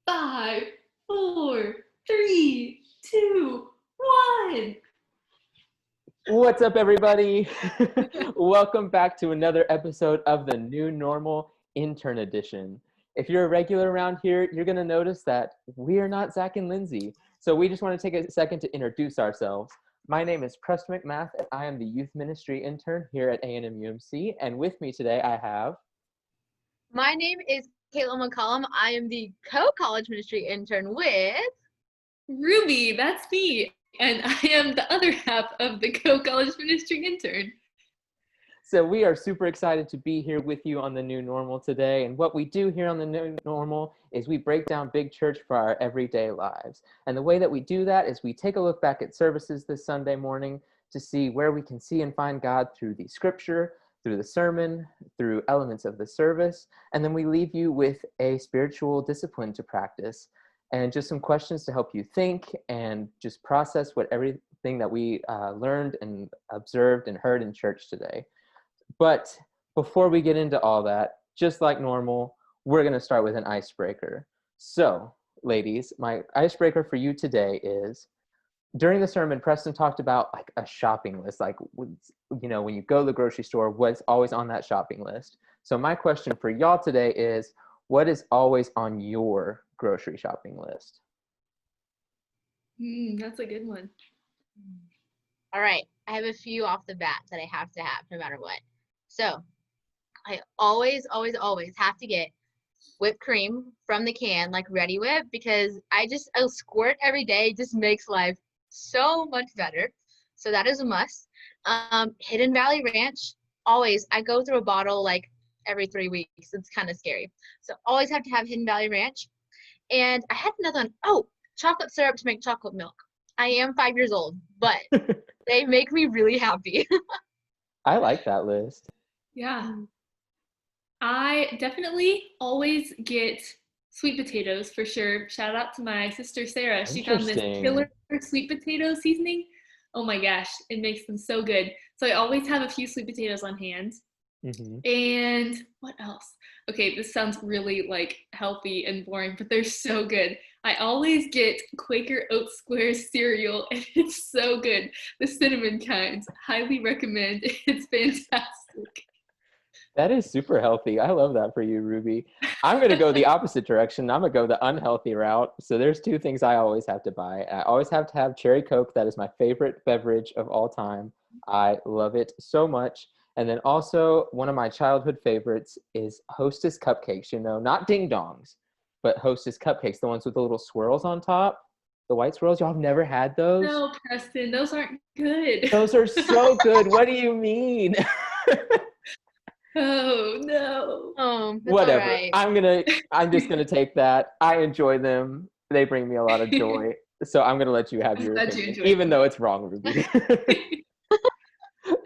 5, 4, 3, 2, 1. What's up, everybody? Welcome back to another episode of the New Normal Intern Edition. If you're a regular around here, you're going to notice that we are not Zach and Lindsay. So we just want to take a second to introduce ourselves. My name is Preston McMath, and I am the Youth Ministry Intern here at A&M UMC. And with me today, I have... My name is Caitlin McCollum. I am the co-college ministry intern with... Ruby, that's me. And I am the other half of the co-college ministry intern. So we are super excited to be here with you on the New Normal today. And what we do here on the New Normal is we break down big church for our everyday lives. And the way that we do that is we take a look back at services this Sunday morning to see where we can see and find God through the scripture, through the sermon, through elements of the service. And then we leave you with a spiritual discipline to practice and just some questions to help you think and just process everything that we learned and observed and heard in church today. But before we get into all that, just like normal, we're going to start with an icebreaker. So, ladies, my icebreaker for you today is, during the sermon, Preston talked about like a shopping list, like, when you go to the grocery store, what's always on that shopping list. So my question for y'all today is, what is always on your grocery shopping list? That's a good one. All right, I have a few off the bat that I have to have no matter what. So I always have to get whipped cream from the can, like Ready Whip, because a squirt every day just makes life so much better. So that is a must. Hidden Valley Ranch, always. I go through a bottle like every 3 weeks. It's kind of scary. So always have to have Hidden Valley Ranch. And I had another one. Oh, chocolate syrup to make chocolate milk. I am 5 years old, but they make me really happy. I like that list. Yeah. I definitely always get sweet potatoes for sure. Shout out to my sister Sarah. She found this killer sweet potato seasoning. Oh my gosh, it makes them so good. So I always have a few sweet potatoes on hand. Mm-hmm. And what else? Okay, this sounds really like healthy and boring, but they're so good. I always get Quaker Oat Squares cereal, and it's so good. The cinnamon kind. Highly recommend. It's fantastic. That is super healthy. I love that for you, Ruby. I'm going to go the opposite direction. I'm going to go the unhealthy route. So there's two things I always have to buy. I always have to have cherry Coke. That is my favorite beverage of all time. I love it so much. And then also one of my childhood favorites is Hostess cupcakes, not ding dongs, but Hostess cupcakes, the ones with the little swirls on top, the white swirls. Y'all have never had those? No, Preston, those aren't good. Those are so good. What do you mean? Oh no. Whatever. Right. I'm just gonna take that. I enjoy them. They bring me a lot of joy. So I'm gonna let you have your opinion, even though it's wrong, Ruby.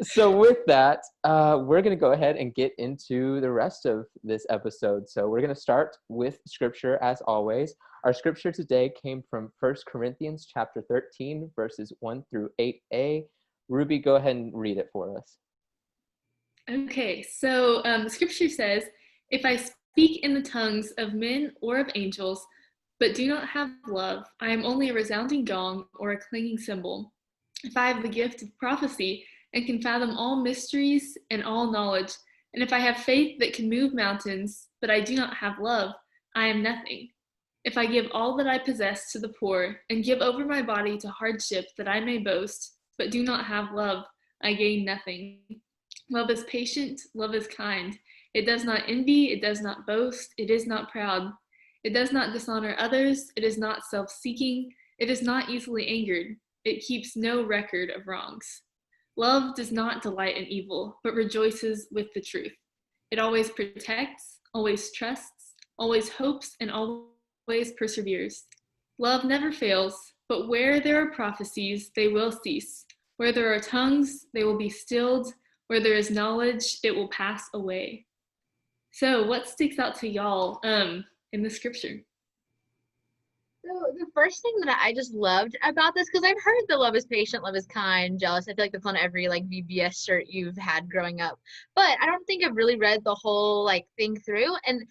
So with that, we're gonna go ahead and get into the rest of this episode. So we're gonna start with scripture as always. Our scripture today came from 1 Corinthians chapter 13, verses 1 through 8a. Ruby, go ahead and read it for us. Okay, so the scripture says, if I speak in the tongues of men or of angels, but do not have love, I am only a resounding gong or a clanging cymbal. If I have the gift of prophecy and can fathom all mysteries and all knowledge, and if I have faith that can move mountains, but I do not have love, I am nothing. If I give all that I possess to the poor and give over my body to hardship that I may boast, but do not have love, I gain nothing. Love is patient, love is kind. It does not envy, it does not boast, it is not proud. It does not dishonor others, it is not self-seeking, it is not easily angered. It keeps no record of wrongs. Love does not delight in evil, but rejoices with the truth. It always protects, always trusts, always hopes, and always perseveres. Love never fails, but where there are prophecies, they will cease. Where there are tongues, they will be stilled. Where there is knowledge, it will pass away. So what sticks out to y'all in the scripture? So the first thing that I just loved about this, because I've heard that love is patient, love is kind, jealous. I feel like that's on every VBS shirt you've had growing up. But I don't think I've really read the whole thing through. And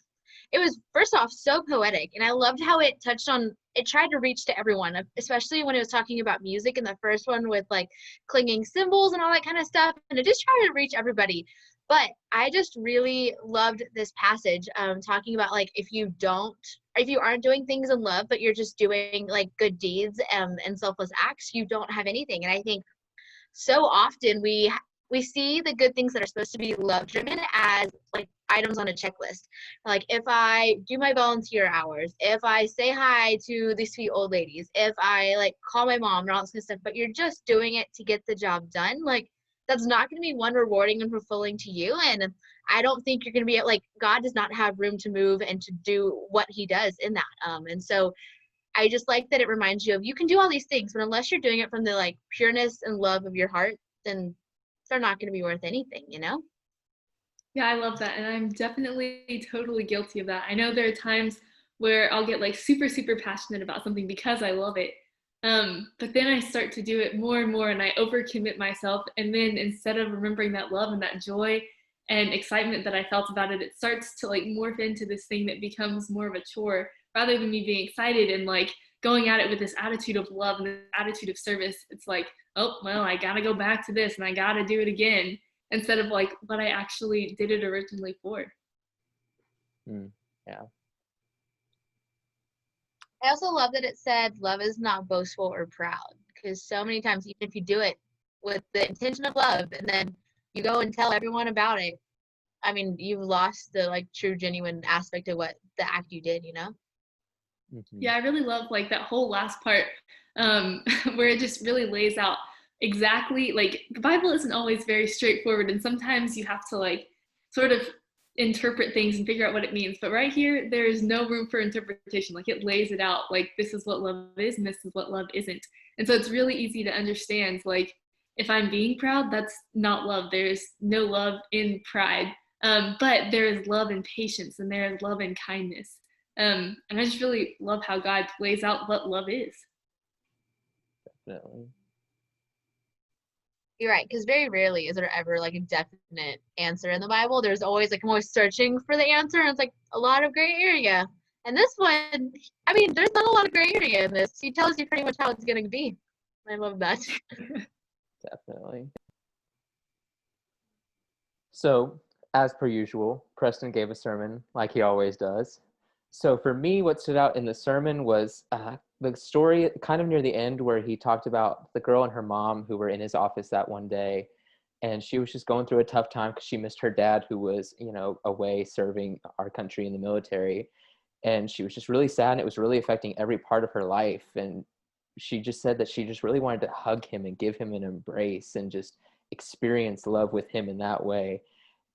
it was first off so poetic, and I loved how it tried to reach to everyone, especially when it was talking about music in the first one with like clinging cymbals and all that kind of stuff, and it just tried to reach everybody. But I just really loved this passage, talking about like if you aren't doing things in love, but you're just doing like good deeds, and selfless acts, you don't have anything. And I think so often we see the good things that are supposed to be love driven as like items on a checklist. Like if I do my volunteer hours, if I say hi to these sweet old ladies, if I like call my mom and all this kind of stuff, but you're just doing it to get the job done, like that's not going to be one rewarding and fulfilling to you. And I don't think you're going to be like, God does not have room to move and to do what he does in that. And so I just like that it reminds you of, you can do all these things, but unless you're doing it from the like pureness and love of your heart, then they're not going to be worth anything, you know? Yeah, I love that. And I'm definitely totally guilty of that. I know there are times where I'll get like super, super passionate about something because I love it. But then I start to do it more and more and I overcommit myself. And then instead of remembering that love and that joy and excitement that I felt about it, it starts to like morph into this thing that becomes more of a chore rather than me being excited and like going at it with this attitude of love and this attitude of service. It's like, oh, well, I got to go back to this and I got to do it again, instead of like what I actually did it originally for. Yeah. I also love that it said love is not boastful or proud, because so many times, even if you do it with the intention of love and then you go and tell everyone about it, I mean, you've lost the like true, genuine aspect of what the act you did, you know? Yeah, I really love like that whole last part, where it just really lays out exactly, like the Bible isn't always very straightforward and sometimes you have to like sort of interpret things and figure out what it means, but right here there is no room for interpretation. Like it lays it out, like this is what love is and this is what love isn't. And so it's really easy to understand, like if I'm being proud, that's not love. There's no love in pride. But there is love and patience and there is love and kindness. And I just really love how God lays out what love is. Definitely. You're right, because very rarely is there ever like a definite answer in the Bible. There's always like, I'm always searching for the answer, and it's like a lot of gray area. And this one, I mean, there's not a lot of gray area in this. He tells you pretty much how it's going to be. I love that. Definitely. So, as per usual, Preston gave a sermon like he always does. So for me, what stood out in the sermon was the story kind of near the end where he talked about the girl and her mom who were in his office that one day. And she was just going through a tough time because she missed her dad who was, away serving our country in the military. And she was just really sad and it was really affecting every part of her life. And she just said that she just really wanted to hug him and give him an embrace and just experience love with him in that way.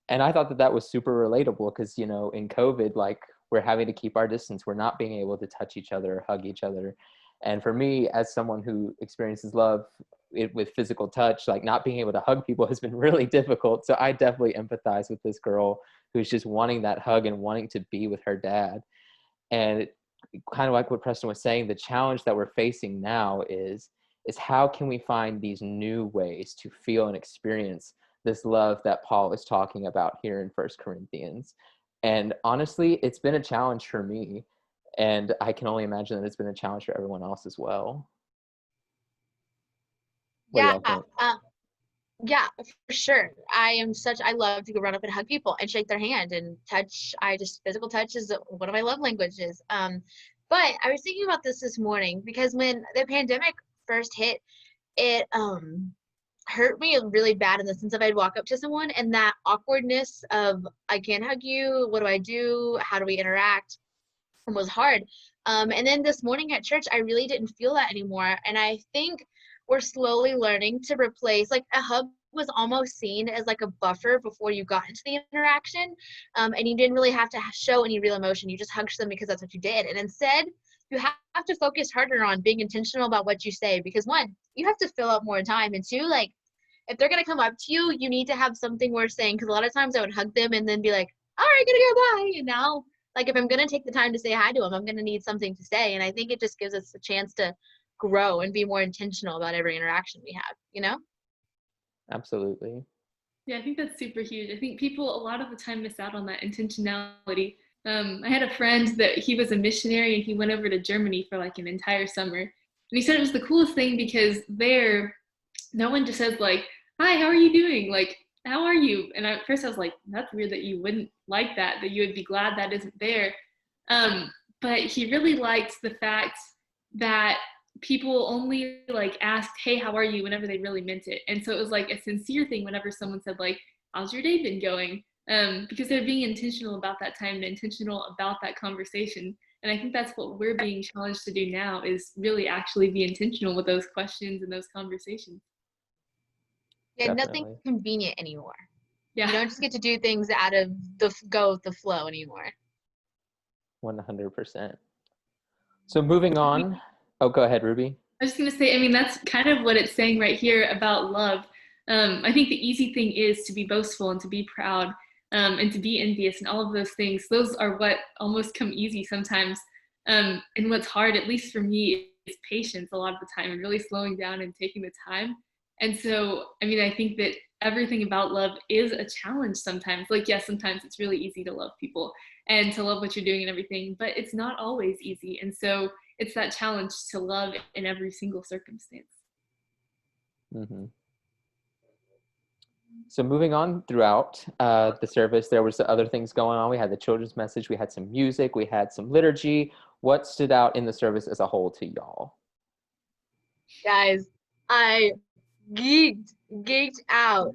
And I thought that that was super relatable because, in COVID, like we're having to keep our distance. We're not being able to touch each other or hug each other. And for me, as someone who experiences love with physical touch, like not being able to hug people has been really difficult. So I definitely empathize with this girl who's just wanting that hug and wanting to be with her dad. And kind of like what Preston was saying, the challenge that we're facing now is how can we find these new ways to feel and experience this love that Paul is talking about here in 1 Corinthians. And honestly, it's been a challenge for me. And I can only imagine that it's been a challenge for everyone else as well. Yeah, yeah, for sure. I love to go run up and hug people and shake their hand and touch. Physical touch is one of my love languages. But I was thinking about this morning because when the pandemic first hit, it hurt me really bad in the sense of I'd walk up to someone and that awkwardness of I can't hug you. What do I do? How do we interact? It was hard. And then this morning at church, I really didn't feel that anymore. And I think we're slowly learning to replace, like a hug was almost seen as like a buffer before you got into the interaction. And you didn't really have to show any real emotion. You just hugged them because that's what you did. And instead, you have to focus harder on being intentional about what you say because one, you have to fill up more time. And two, like if they're going to come up to you, you need to have something worth saying. Because a lot of times I would hug them and then be like, all right, gonna go bye. And now, like if I'm going to take the time to say hi to them, I'm going to need something to say. And I think it just gives us a chance to grow and be more intentional about every interaction we have, you know? Absolutely. Yeah, I think that's super huge. I think people a lot of the time miss out on that intentionality. I had a friend that he was a missionary and he went over to Germany for like an entire summer. And he said it was the coolest thing because there, no one just says like, "Hi, how are you doing?" Like, "How are you?" And at first I was like, that's weird that you wouldn't like that you would be glad that isn't there. But he really liked the fact that people only like asked, "Hey, how are you?" whenever they really meant it. And so it was like a sincere thing whenever someone said like, "How's your day been going?" Because they're being intentional about that time and intentional about that conversation. And I think that's what we're being challenged to do now is really actually be intentional with those questions and those conversations. Yeah, Definitely. nothing's convenient anymore. Yeah. You don't just get to do things out of the go with the flow anymore. 100%. So moving on. Oh, go ahead, Ruby. I was just going to say, I mean, that's kind of what it's saying right here about love. I think the easy thing is to be boastful and to be proud and to be envious and all of those things. Those are what almost come easy sometimes. And what's hard, at least for me, is patience a lot of the time and really slowing down and taking the time. And so, I mean, I think that everything about love is a challenge sometimes. Like, yes, sometimes it's really easy to love people and to love what you're doing and everything, but it's not always easy. And so, it's that challenge to love in every single circumstance. Mm-hmm. So moving on throughout the service, there was other things going on. We had the children's message, we had some music, we had some liturgy. What stood out in the service as a whole to y'all? Guys, I geeked out.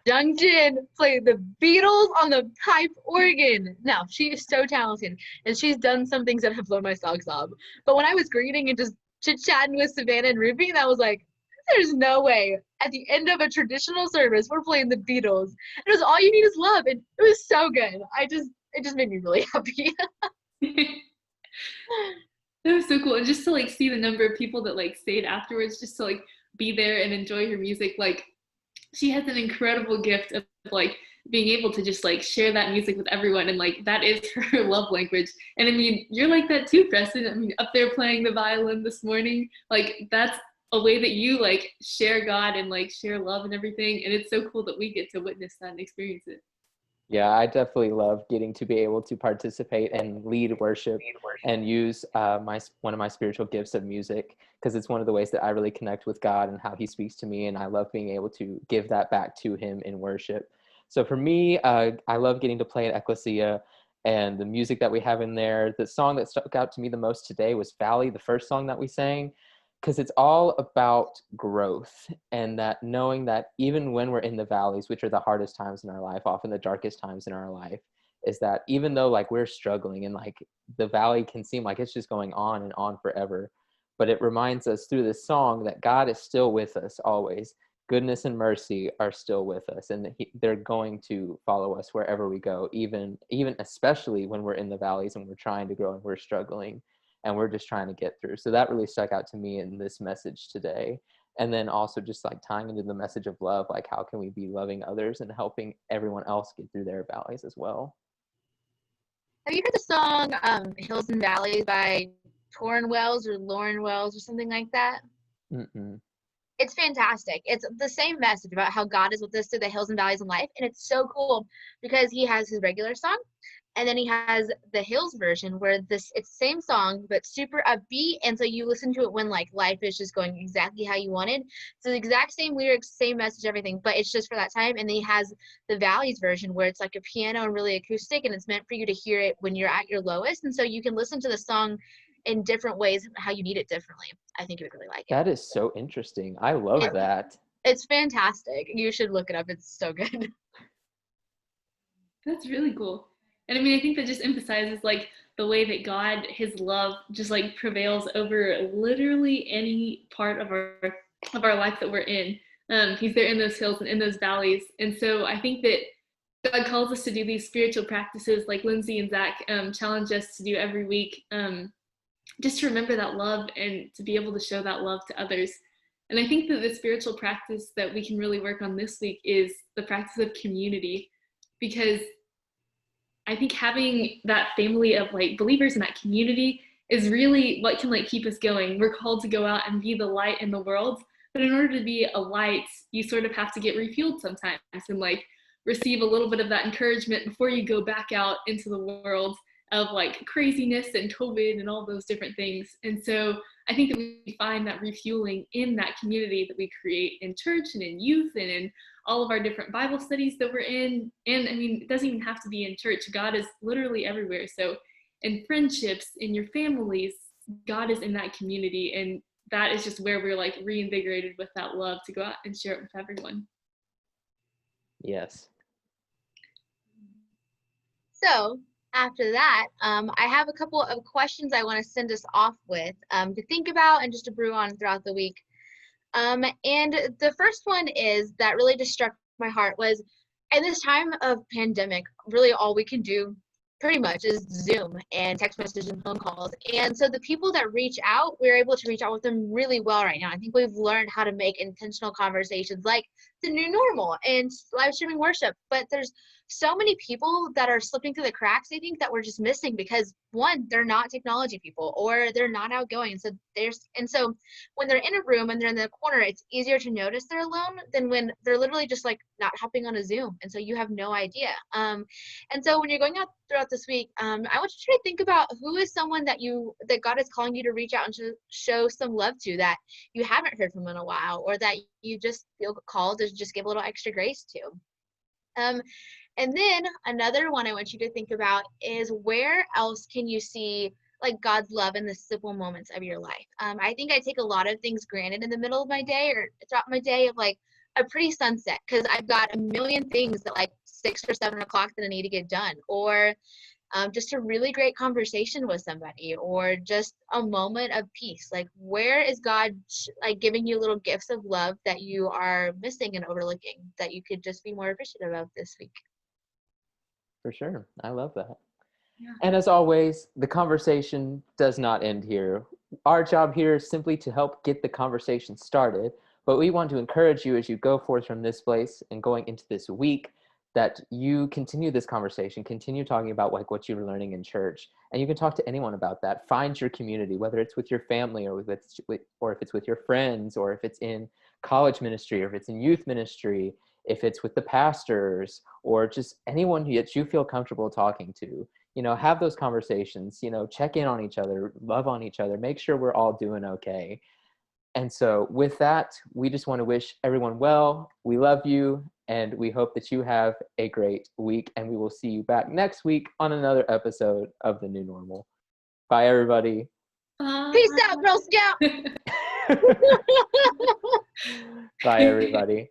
Jungin played the Beatles on the pipe organ. Now, she is so talented, and she's done some things that have blown my socks off. But when I was greeting and just chit-chatting with Savannah and Ruby, that was like, there's no way. At the end of a traditional service, we're playing the Beatles. And it was All You Need Is Love, and it was so good. It just made me really happy. That was so cool. And just to like see the number of people that like stayed afterwards, just to like be there and enjoy her music. Like she has an incredible gift of like being able to just like share that music with everyone. And like that is her love language. And I mean, you're like that too, Preston. I mean, up there playing the violin this morning, like that's a way that you like share God and like share love and everything. And it's so cool that we get to witness that and experience it. Yeah, I definitely love getting to be able to participate and lead worship and use one of my spiritual gifts of music, because it's one of the ways that I really connect with God and how he speaks to me, and I love being able to give that back to him in worship. So for me, I love getting to play at Ecclesia and the music that we have in there. The song that stuck out to me the most today was Valley, the first song that we sang, because it's all about growth, and that knowing that even when we're in the valleys, which are the hardest times in our life, often the darkest times in our life, is that even though like we're struggling and like the valley can seem like it's just going on and on forever, but it reminds us through this song that God is still with us always. Goodness and mercy are still with us, and they're going to follow us wherever we go, even especially when we're in the valleys and we're trying to grow and we're struggling and we're just trying to get through. So that really stuck out to me in this message today. And then also just like tying into the message of love, like how can we be loving others and helping everyone else get through their valleys as well. Have you heard the song Hills and Valleys by Torrin Wells or Lauren Wells or something like that? Mm-mm. It's fantastic. It's the same message about how God is with us through the hills and valleys in life. And it's so cool because he has his regular song and then he has the hills version where it's the same song but super upbeat. And so you listen to it when like life is just going exactly how you wanted. So the exact same lyrics, same message, everything, but it's just for that time. And then he has the valleys version where it's like a piano and really acoustic, and it's meant for you to hear it when you're at your lowest. And so you can listen to the song in different ways, how you need it differently. I think you would really like it. That is so interesting. I love that. It's fantastic. You should look it up. It's so good. That's really cool. And I mean, I think that just emphasizes like the way that God, his love just like prevails over literally any part of our life that we're in. He's there in those hills and in those valleys. And so I think that God calls us to do these spiritual practices like Lindsay and Zach challenge us to do every week, just to remember that love and to be able to show that love to others. And I think that the spiritual practice that we can really work on this week is the practice of community, because I think having that family of like believers in that community is really what can like keep us going. We're called to go out and be the light in the world, but in order to be a light, you sort of have to get refueled sometimes and like receive a little bit of that encouragement before you go back out into the world of like craziness and COVID and all those different things. And so I think that we find that refueling in that community that we create in church and in youth and in all of our different Bible studies that we're in. And I mean, it doesn't even have to be in church. God is literally everywhere. So in friendships, in your families, God is in that community. And that is just where we're like reinvigorated with that love to go out and share it with everyone. Yes. So after that, I have a couple of questions I want to send us off with to think about and just to brew on throughout the week. And the first one is that really just struck my heart was, in this time of pandemic, really all we can do pretty much is Zoom and text messages and phone calls. And so the people that reach out, we're able to reach out with them really well right now. I think we've learned how to make intentional conversations like the new normal and live streaming worship. But there's so many people that are slipping through the cracks, I think, that we're just missing because, one, they're not technology people or they're not outgoing. And so when they're in a room and they're in the corner, it's easier to notice they're alone than when they're literally just like not hopping on a Zoom. And so you have no idea. And so when you're going out throughout this week, I want you to try to think about who is someone that God is calling you to reach out and to show some love to that you haven't heard from in a while, or that you just feel called to just give a little extra grace to. And then another one I want you to think about is, where else can you see like God's love in the simple moments of your life? I think I take a lot of things granted in the middle of my day or throughout my day of like a pretty sunset, because I've got a million things at like 6 or 7 o'clock that I need to get done, or just a really great conversation with somebody, or just a moment of peace. Like, where is God like giving you little gifts of love that you are missing and overlooking that you could just be more appreciative of this week? For sure. I love that. Yeah. And as always, the conversation does not end here. Our job here is simply to help get the conversation started, but we want to encourage you as you go forth from this place and going into this week that you continue this conversation, continue talking about like what you're learning in church, and you can talk to anyone about that. Find your community, whether it's with your family or if it's with your friends, or if it's in college ministry, or if it's in youth ministry, if it's with the pastors, or just anyone that you feel comfortable talking to. Have those conversations, check in on each other, love on each other, make sure we're all doing okay. And so with that, we just want to wish everyone well. We love you, and we hope that you have a great week, and we will see you back next week on another episode of The New Normal. Bye, everybody. Peace out, Girl Scout. Bye, everybody.